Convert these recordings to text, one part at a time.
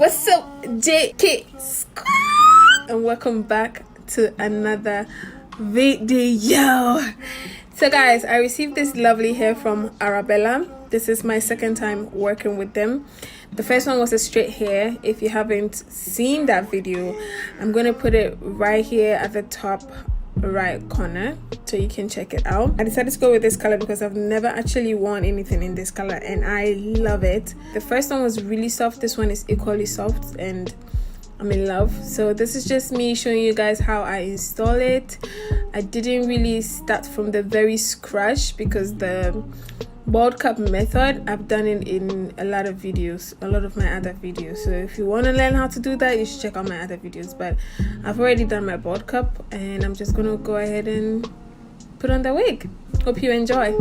What's up, JK and welcome back to another video. So guys, I received this lovely hair from Arabella. This is my second time working with them. The first one was a straight hair. If you haven't seen that video, I'm gonna put it right here at the top right corner so you can check it out. I decided to go with this color because I've never actually worn anything in this color and I love it. The first one was really soft. This one is equally soft and I'm in love. So this is just me showing you guys how I install it. I didn't really start from the very scratch because the bald cap method I've done it in a lot of my other videos. So if you want to learn how to do that, you should check out my other videos. But I've already done my bald cap and I'm just gonna go ahead and put on the wig. Hope you enjoy.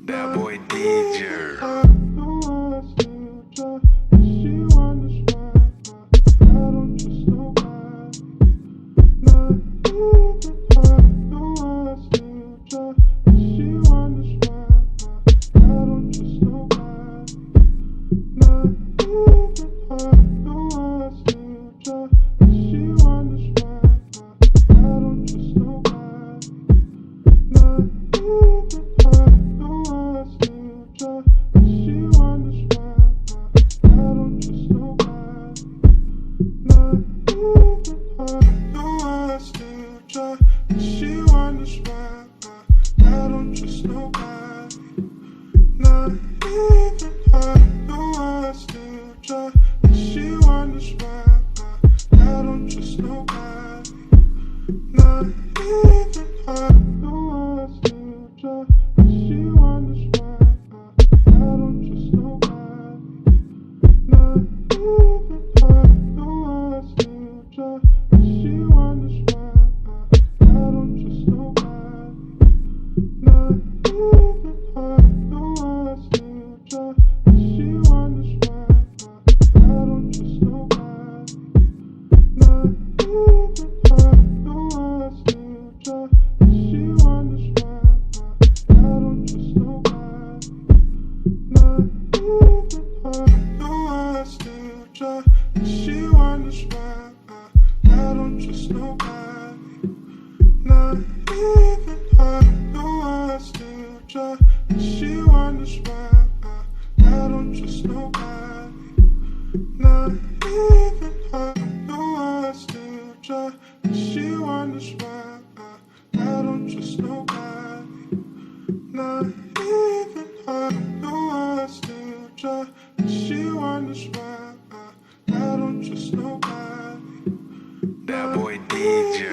That boy DJ. That boy DJ.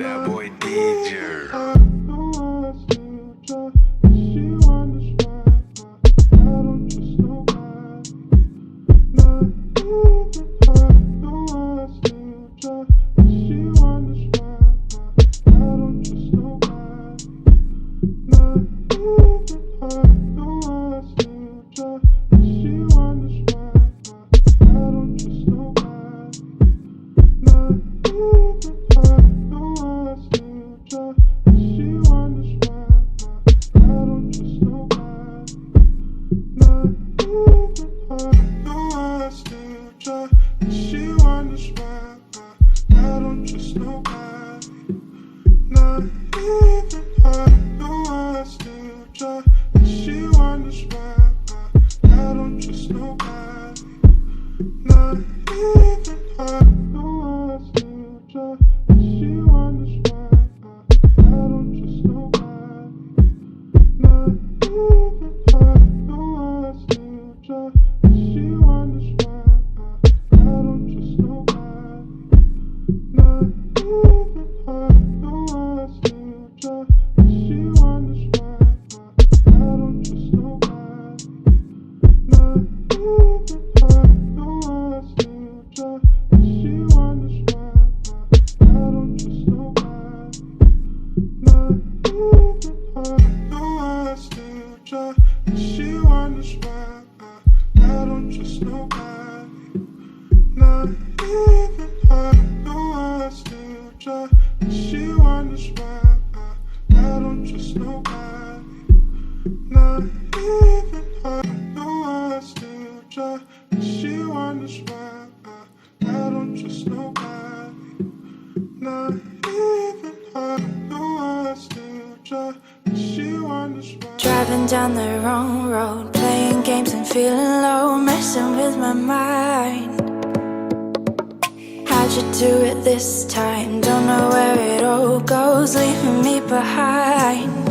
That boy DJ. She wonders why I don't trust nobody. Not even I know I still try. She wonders why I don't trust nobody. Not even I know I still try. She wonders why I don't trust nobody. Not even I know I still try. She wonders why. Driving down the wrong road, playing games and feeling low, messing with my mind. How'd you do it this time? Don't know where it all goes, leaving me behind.